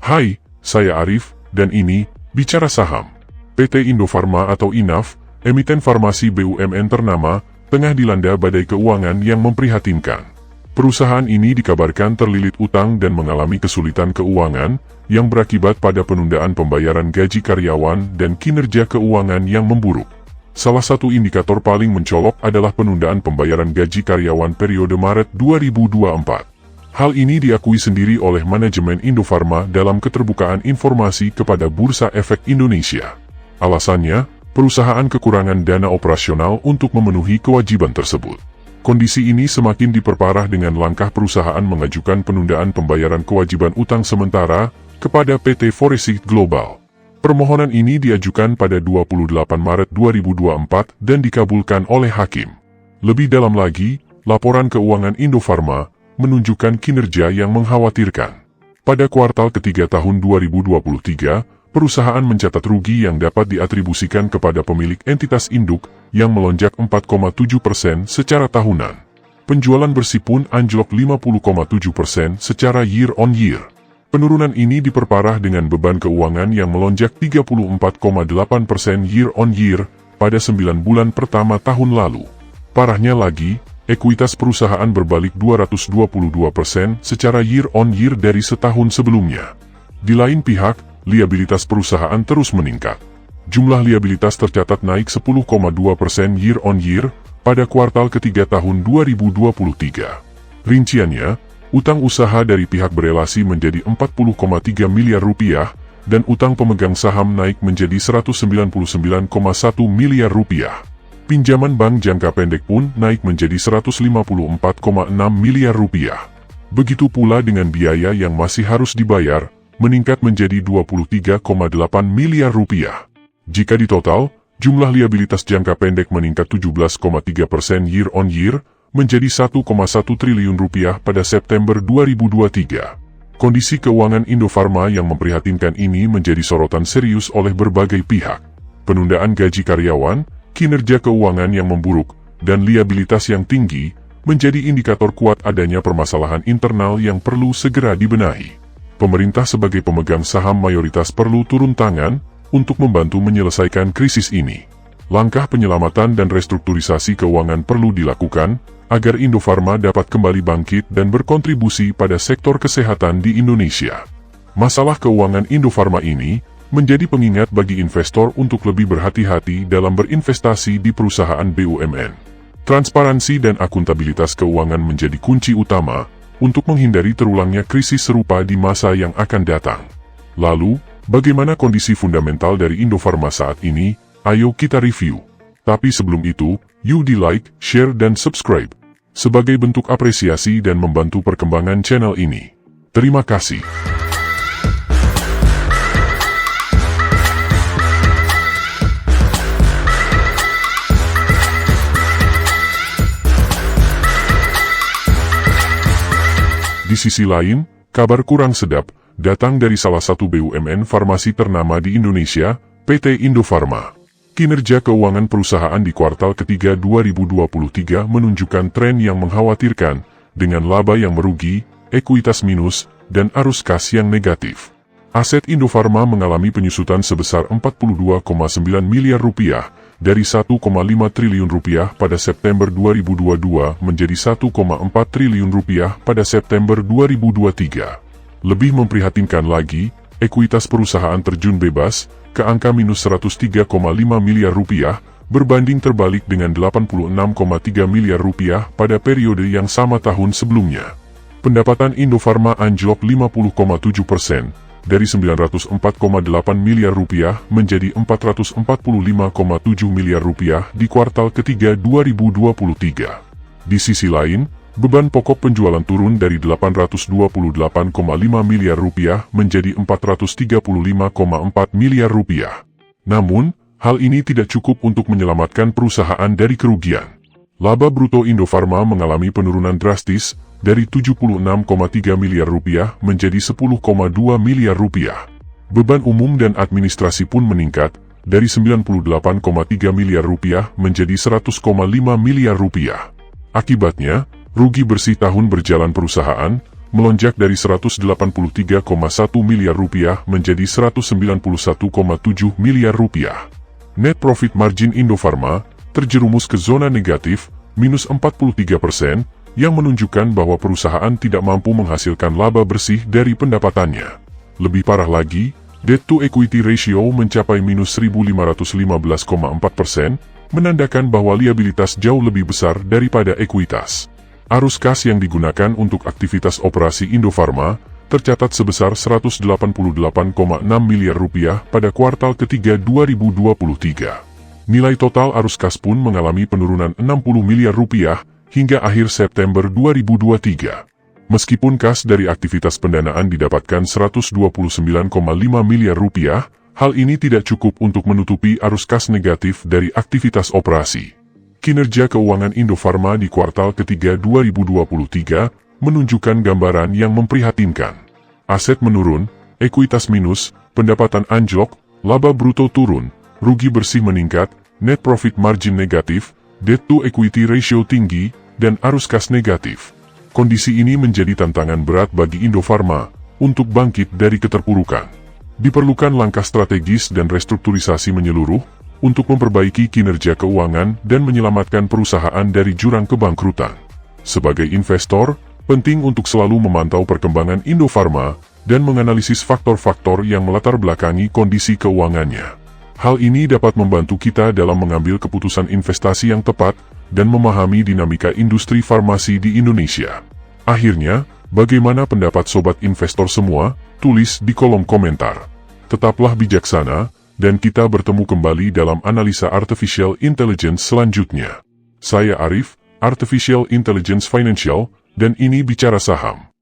Hai, saya Arif, dan ini Bicara Saham. PT Indofarma atau INAF, emiten farmasi BUMN ternama, tengah dilanda badai keuangan yang memprihatinkan. Perusahaan ini dikabarkan terlilit utang dan mengalami kesulitan keuangan yang berakibat pada penundaan pembayaran gaji karyawan dan kinerja keuangan yang memburuk. Salah satu indikator paling mencolok adalah penundaan pembayaran gaji karyawan periode Maret 2024. Hal ini diakui sendiri oleh manajemen Indofarma dalam keterbukaan informasi kepada Bursa Efek Indonesia. Alasannya, perusahaan kekurangan dana operasional untuk memenuhi kewajiban tersebut. Kondisi ini semakin diperparah dengan langkah perusahaan mengajukan penundaan pembayaran kewajiban utang sementara kepada PT Foresign Global. Permohonan ini diajukan pada 28 Maret 2024 dan dikabulkan oleh hakim. Lebih dalam lagi, laporan keuangan Indofarma menunjukkan kinerja yang mengkhawatirkan. Pada kuartal ketiga tahun 2023, perusahaan mencatat rugi yang dapat diatribusikan kepada pemilik entitas induk yang melonjak 4,7% secara tahunan. Penjualan bersih pun anjlok 50,7% secara year-on-year. Penurunan ini diperparah dengan beban keuangan yang melonjak 34,8% year-on-year pada 9 bulan pertama tahun lalu. Parahnya lagi, ekuitas perusahaan berbalik 222% secara year-on-year dari setahun sebelumnya. Di lain pihak, liabilitas perusahaan terus meningkat. Jumlah liabilitas tercatat naik 10,2% year-on-year pada kuartal ketiga tahun 2023. Rinciannya, utang usaha dari pihak berelasi menjadi 40,3 miliar rupiah dan utang pemegang saham naik menjadi 199,1 miliar rupiah. Pinjaman bank jangka pendek pun naik menjadi 154,6 miliar rupiah. Begitu pula dengan biaya yang masih harus dibayar, meningkat menjadi 23,8 miliar rupiah. Jika ditotal, jumlah liabilitas jangka pendek meningkat 17,3% year-on-year, menjadi 1,1 triliun rupiah pada September 2023. Kondisi keuangan Indofarma yang memprihatinkan ini menjadi sorotan serius oleh berbagai pihak. Penundaan gaji karyawan, kinerja keuangan yang memburuk, dan liabilitas yang tinggi, menjadi indikator kuat adanya permasalahan internal yang perlu segera dibenahi. Pemerintah sebagai pemegang saham mayoritas perlu turun tangan untuk membantu menyelesaikan krisis ini. Langkah penyelamatan dan restrukturisasi keuangan perlu dilakukan agar Indofarma dapat kembali bangkit dan berkontribusi pada sektor kesehatan di Indonesia. Masalah keuangan Indofarma ini menjadi pengingat bagi investor untuk lebih berhati-hati dalam berinvestasi di perusahaan BUMN. Transparansi dan akuntabilitas keuangan menjadi kunci utama untuk menghindari terulangnya krisis serupa di masa yang akan datang. Lalu, bagaimana kondisi fundamental dari Indofarma saat ini? Ayo kita review. Tapi sebelum itu, yuk di like, share, dan subscribe sebagai bentuk apresiasi dan membantu perkembangan channel ini. Terima kasih. Di sisi lain, kabar kurang sedap datang dari salah satu BUMN farmasi ternama di Indonesia, PT Indofarma. Kinerja keuangan perusahaan di kuartal ketiga 2023 menunjukkan tren yang mengkhawatirkan, dengan laba yang merugi, ekuitas minus, dan arus kas yang negatif. Aset Indofarma mengalami penyusutan sebesar 42,9 miliar rupiah, dari 1,5 triliun rupiah pada September 2022 menjadi 1,4 triliun rupiah pada September 2023. Lebih memprihatinkan lagi, ekuitas perusahaan terjun bebas ke angka minus 103,5 miliar rupiah, berbanding terbalik dengan 86,3 miliar rupiah pada periode yang sama tahun sebelumnya. Pendapatan Indofarma anjlok 50,7%, dari 904,8 miliar rupiah menjadi 445,7 miliar rupiah di kuartal ketiga 2023. Di sisi lain, beban pokok penjualan turun dari 828,5 miliar rupiah menjadi 435,4 miliar rupiah. Namun, hal ini tidak cukup untuk menyelamatkan perusahaan dari kerugian. Laba bruto Indofarma mengalami penurunan drastis dari 76,3 miliar rupiah menjadi 10,2 miliar rupiah. Beban umum dan administrasi pun meningkat dari 98,3 miliar rupiah menjadi 100,5 miliar rupiah. Akibatnya, rugi bersih tahun berjalan perusahaan melonjak dari 183,1 miliar rupiah menjadi 191,7 miliar rupiah. Net profit margin Indofarma terjerumus ke zona negatif, minus 43%, yang menunjukkan bahwa perusahaan tidak mampu menghasilkan laba bersih dari pendapatannya. Lebih parah lagi, debt-to-equity ratio mencapai minus 1.515,4%, menandakan bahwa liabilitas jauh lebih besar daripada ekuitas. Arus kas yang digunakan untuk aktivitas operasi Indofarma tercatat sebesar 188,6 miliar rupiah pada kuartal ketiga 2023. Nilai total arus kas pun mengalami penurunan 60 miliar rupiah hingga akhir September 2023. Meskipun kas dari aktivitas pendanaan didapatkan 129,5 miliar rupiah, hal ini tidak cukup untuk menutupi arus kas negatif dari aktivitas operasi. Kinerja keuangan Indofarma di kuartal ketiga 2023 menunjukkan gambaran yang memprihatinkan. Aset menurun, ekuitas minus, pendapatan anjlok, laba bruto turun, rugi bersih meningkat, net profit margin negatif, debt-to-equity ratio tinggi, dan arus kas negatif. Kondisi ini menjadi tantangan berat bagi Indofarma untuk bangkit dari keterpurukan. Diperlukan langkah strategis dan restrukturisasi menyeluruh untuk memperbaiki kinerja keuangan dan menyelamatkan perusahaan dari jurang kebangkrutan. Sebagai investor, penting untuk selalu memantau perkembangan Indofarma dan menganalisis faktor-faktor yang melatar belakangi kondisi keuangannya. Hal ini dapat membantu kita dalam mengambil keputusan investasi yang tepat dan memahami dinamika industri farmasi di Indonesia. Akhirnya, bagaimana pendapat sobat investor semua? Tulis di kolom komentar. Tetaplah bijaksana, dan kita bertemu kembali dalam analisa Artificial Intelligence selanjutnya. Saya Arif, Artificial Intelligence Financial, dan ini Bicara Saham.